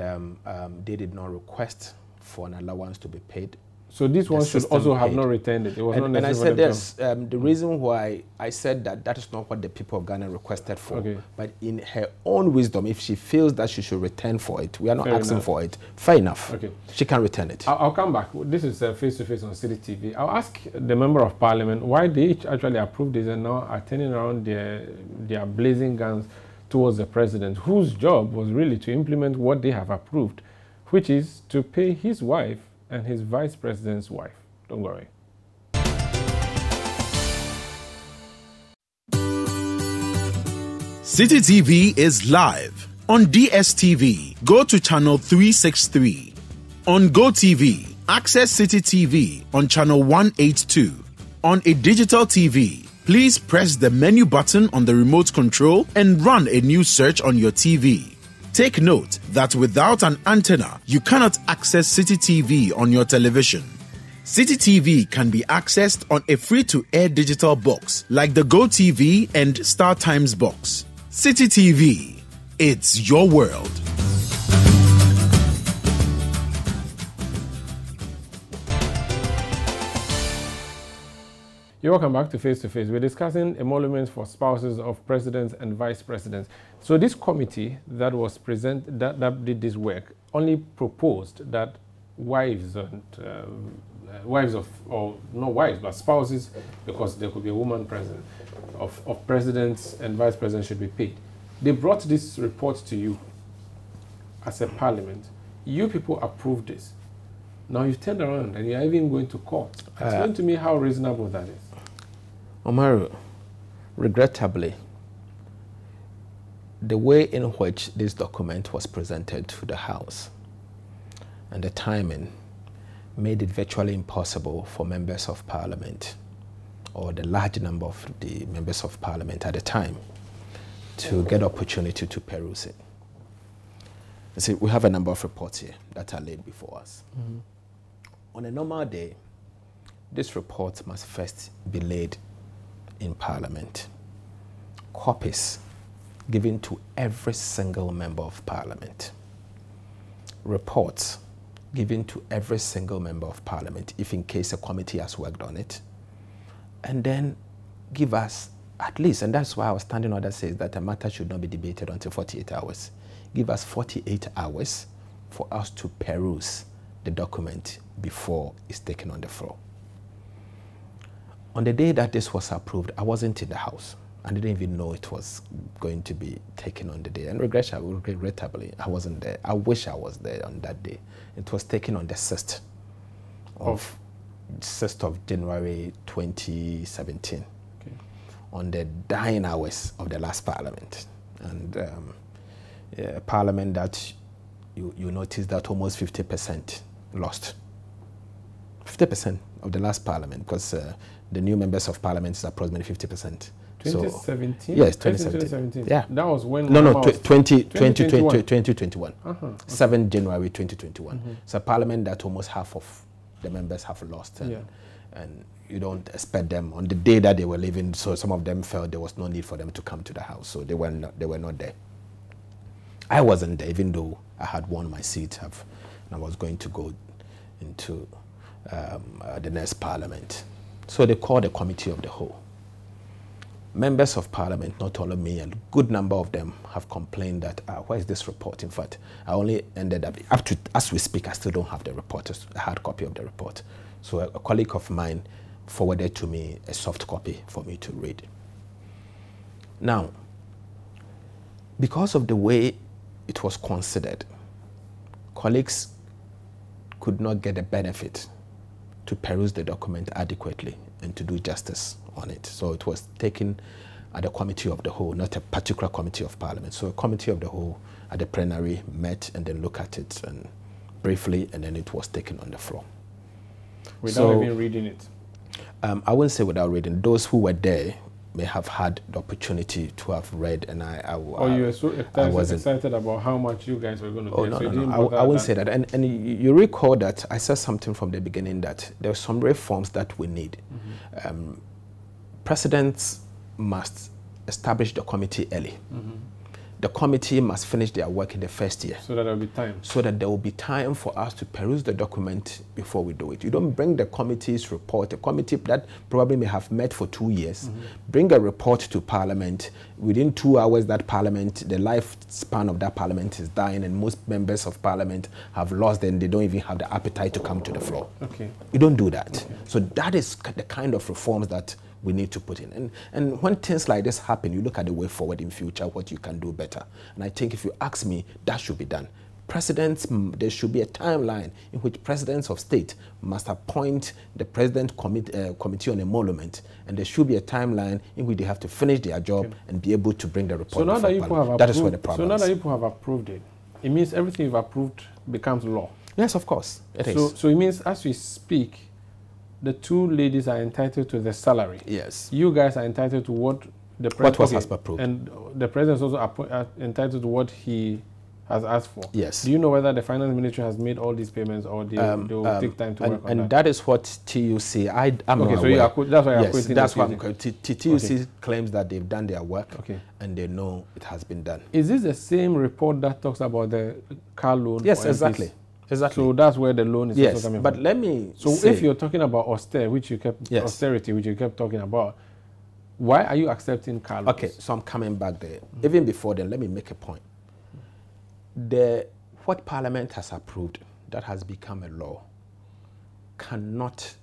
S2: they did not request for an allowance to be paid.
S1: So this one should also have not returned it. It was not necessary.
S2: And I said this, the reason why I said that is not what the people of Ghana requested for. Okay. But in her own wisdom, if she feels that she should return for it, we are not asking for it. Fair enough. Okay. She can return it.
S1: I'll come back. This is face-to-face on City TV. I'll ask the Member of Parliament why they actually approved this and now are turning around their blazing guns towards the President, whose job was really to implement what they have approved, which is to pay his wife and his Vice President's wife. Don't worry.
S5: City TV is live on DSTV. Go to channel 363. On GoTV, access City TV on channel 182. On a digital TV, please press the menu button on the remote control and run a new search on your TV. Take note that without an antenna, you cannot access City TV on your television. City TV can be accessed on a free-to-air digital box like the GoTV and StarTimes box. City TV, it's your world.
S1: You're welcome back to Face to Face. We're discussing emoluments for spouses of presidents and vice presidents. So this committee that was that did this work only proposed that wives and spouses, because there could be a woman president, of presidents and vice presidents should be paid. They brought this report to you as a parliament. You people approved this. Now you've turned around and you're even going to court. Explain to me how reasonable that is.
S2: Omaru, regrettably, the way in which this document was presented to the House and the timing made it virtually impossible for members of Parliament, or the large number of the members of Parliament at the time, to get opportunity to peruse it. You see, we have a number of reports here that are laid before us. On a normal day, this report must first be laid in Parliament. Copies given to every single member of Parliament. Reports given to every single member of Parliament, if in case a committee has worked on it. And then give us at least, and that's why our standing order says that a matter should not be debated until 48 hours. Give us 48 hours for us to peruse the document before it's taken on the floor. On the day that this was approved, I wasn't in the House. I didn't even know it was going to be taken on the day. And regrettably, I wasn't there. I wish I was there on that day. It was taken on the 6th of 6th of January 2017,
S1: Okay.
S2: on the dying hours of the last parliament. And a parliament that you notice that almost 50% lost. 50% of the last parliament, because the new members of parliament is approximately 50%.
S1: 2017?
S2: So, yes, 2017. Yeah.
S1: That was when...
S2: No,
S1: 2021.
S2: 2021.
S1: Okay.
S2: 7 January 2021. It's a parliament that almost half of the members have lost. And you don't expect them on the day that they were leaving, so some of them felt there was no need for them to come to the house, so they were not there. I wasn't there, even though I had won my seat and I was going to go into the next parliament. So they called a committee of the whole. Members of parliament, not all of me, a good number of them have complained that, where is this report? In fact, I only ended up to, as we speak, I still don't have the report, a hard copy of the report. So a colleague of mine forwarded to me a soft copy for me to read. Now, because of the way it was considered, colleagues could not get the benefit to peruse the document adequately and to do justice on it. So it was taken at the committee of the whole, not a particular committee of parliament. So a committee of the whole at the plenary met and then looked at it and briefly, and then it was taken on the floor.
S1: Without even reading it?
S2: I wouldn't say without reading. Those who were there may have had the opportunity to have read, and
S1: you were so excited about how much you guys were going to get.
S2: No, I wouldn't say that. And you recall that I said something from the beginning, that there are some reforms that we need. Presidents must establish the committee early. The committee must finish their work in the first year.
S1: So that there will be time.
S2: So that there will be time for us to peruse the document before we do it. You don't bring the committee's report, a committee that probably may have met for 2 years, bring a report to Parliament. Within 2 hours, that Parliament, the lifespan of that Parliament is dying, and most members of Parliament have lost, and they don't even have the appetite to come to the floor.
S1: Okay.
S2: You don't do that. Okay. So that is the kind of reforms that we need to put in. And when things like this happen, you look at the way forward in future, what you can do better. And I think if you ask me, that should be done. Presidents, there should be a timeline in which presidents of state must appoint the president committee on emolument, and there should be a timeline in which they have to finish their job and be able to bring the report.
S1: So now that you have approved,
S2: that is where the problem is.
S1: So now that you have approved it, it means everything you've approved becomes law.
S2: Yes, of course, it is.
S1: So it means as we speak, the two ladies are entitled to the salary.
S2: Yes.
S1: You guys are entitled to what the president
S2: was approved.
S1: And the president is also entitled to what he has asked for.
S2: Yes.
S1: Do you know whether the finance ministry has made all these payments, or they will take time to work on that?
S2: And that is what TUC, I'm
S1: okay,
S2: not
S1: so
S2: aware.
S1: that's why you're
S2: quoting. That's what TUC claims that they've done their work, and they know it has been done.
S1: Is this the same report that talks about the car loan?
S2: Yes, exactly. Exactly.
S1: So that's where the loan is also coming
S2: from. But let me say,
S1: if you're talking about austerity, which you kept talking about, why are you accepting car loans?
S2: Okay, so I'm coming back there. Even before then, let me make a point. What Parliament has approved that has become a law cannot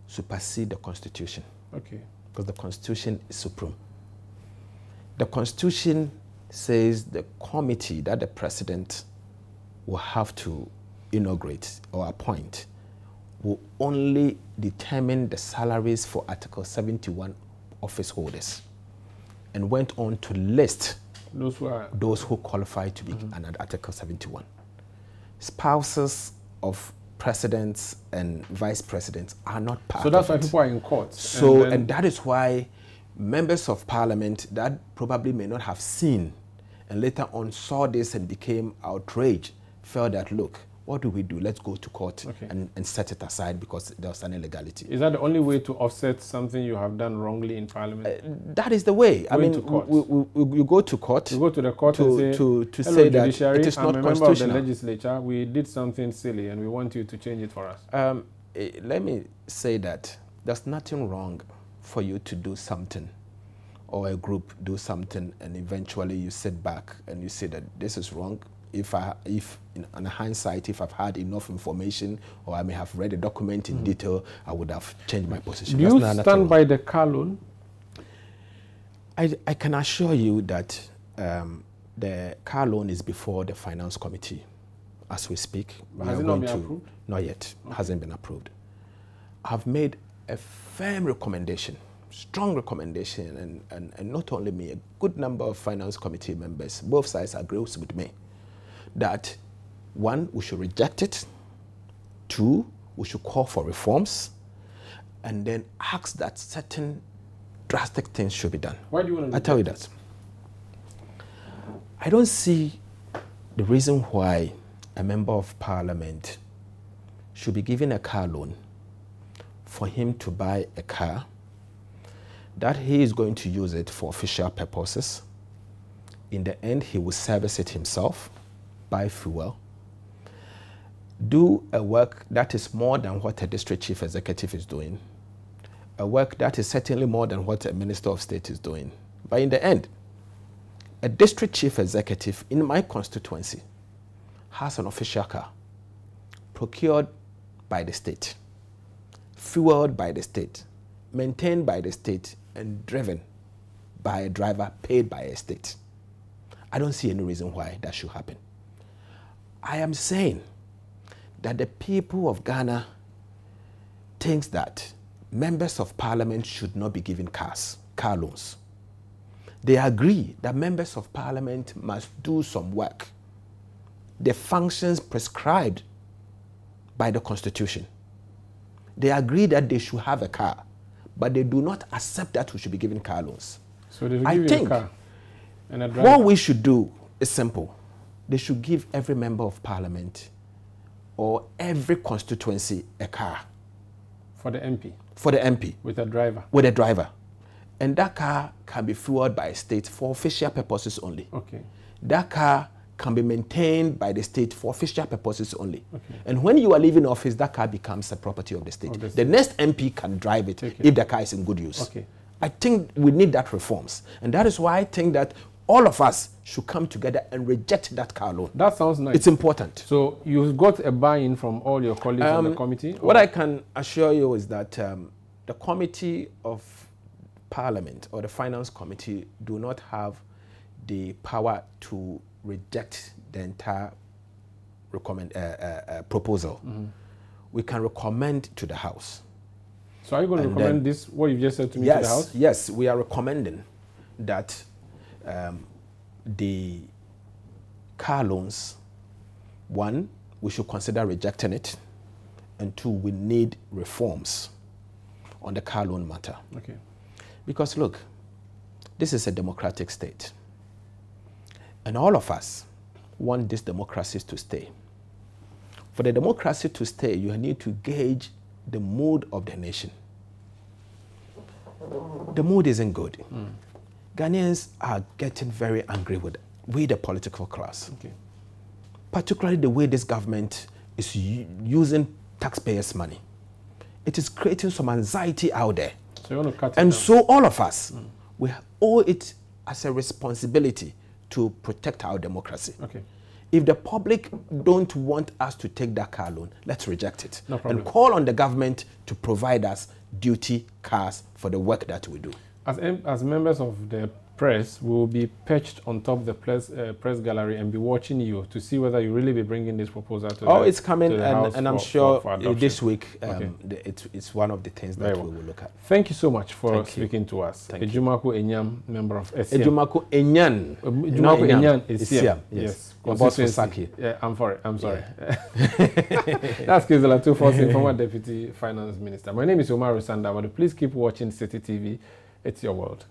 S2: supersede the Constitution.
S1: Okay.
S2: Because the Constitution is supreme. The Constitution says the committee that the president will have to inaugurate or appoint will only determine the salaries for Article 71 office holders, and went on to list those who qualify to be under Article 71. Spouses of presidents and vice presidents are not part of it.
S1: So that's why people are in court.
S2: So, and that is why members of parliament that probably may not have seen and later on saw this and became outraged, felt that, look, what do we do? Let's go to court and set it aside because there was an illegality.
S1: Is that the only way to offset something you have done wrongly in Parliament?
S2: That is the way. I mean, you go to court.
S1: You go to the court to say that it is not constitutional. I'm a member of the legislature. We did something silly and we want you to change it for us.
S2: Let me say that there's nothing wrong for you to do something, or a group do something, and eventually you sit back and you say that this is wrong. If in hindsight, if I've had enough information, or I may have read a document in detail, I would have changed my position.
S1: Do you stand by the car loan?
S2: I can assure you that the car loan is before the finance committee as we speak.
S1: Has it not been approved?
S2: Not yet. Hasn't been approved. I've made a firm recommendation, strong recommendation, and not only me, a good number of finance committee members, both sides agree with me, that 1, we should reject it, 2, we should call for reforms, and then ask that certain drastic things should be done.
S1: Why do you want to?
S2: I tell you that. I don't see the reason why a member of parliament should be given a car loan for him to buy a car that he is going to use it for official purposes. In the end, he will service it himself, buy fuel, do a work that is more than what a district chief executive is doing, a work that is certainly more than what a minister of state is doing. But in the end, a district chief executive in my constituency has an official car procured by the state, fueled by the state, maintained by the state, and driven by a driver paid by a state. I don't see any reason why that should happen. I am saying that the people of Ghana thinks that members of parliament should not be given car loans. They agree that members of parliament must do some work, the functions prescribed by the constitution. They agree that they should have a car, but they do not accept that we should be given car loans.
S1: So they should give you a car and a driver.
S2: What we should do is simple. They should give every member of parliament or every constituency a car.
S1: For the MP?
S2: For the MP.
S1: With a driver?
S2: With a driver. And that car can be fueled by a state for official purposes only.
S1: Okay.
S2: That car can be maintained by the state for official purposes only.
S1: Okay.
S2: And when you are leaving office, that car becomes the property of the state. The next MP can drive it if the car is in good use.
S1: Okay.
S2: I think we need that reforms. And that is why I think that all of us should come together and reject that car loan.
S1: That sounds nice.
S2: It's important.
S1: So you've got a buy-in from all your colleagues on the committee?
S2: What I can assure you is that the committee of parliament or the finance committee do not have the power to reject the entire proposal. Mm-hmm. We can recommend to the House.
S1: So are you going to recommend this, what you just said to me,
S2: yes,
S1: to the House?
S2: Yes, we are recommending that the car loans, 1, we should consider rejecting it, and 2, we need reforms on the car loan matter.
S1: Okay.
S2: Because look, this is a democratic state, and all of us want this democracy to stay. For the democracy to stay, you need to gauge the mood of the nation. The mood isn't good. Mm. Ghanaians are getting very angry with the political class. Okay. Particularly the way this government is using taxpayers' money. It is creating some anxiety out there.
S1: So you want to cut it
S2: and
S1: down.
S2: So all of us, we owe it as a responsibility to protect our democracy.
S1: Okay.
S2: If the public don't want us to take that car loan, let's reject it.
S1: No problem.
S2: And call on the government to provide us duty cars for the work that we do.
S1: As members of the press, we will be perched on top of the press gallery and be watching you to see whether you really be bringing this proposal to
S2: it's coming, and I'm sure this week
S1: okay.
S2: It's one of the things that we will look at.
S1: Thank you so much for speaking to us. Ejumako Enyam, member of SCM.
S2: Ejumako Enyan.
S1: Ejumako Enyan is here.
S2: Yes.
S1: Yeah, I'm sorry. That's Cassiel 246, former Deputy Finance Minister. My name is Omar Rusanda, but please keep watching City TV. It's your world.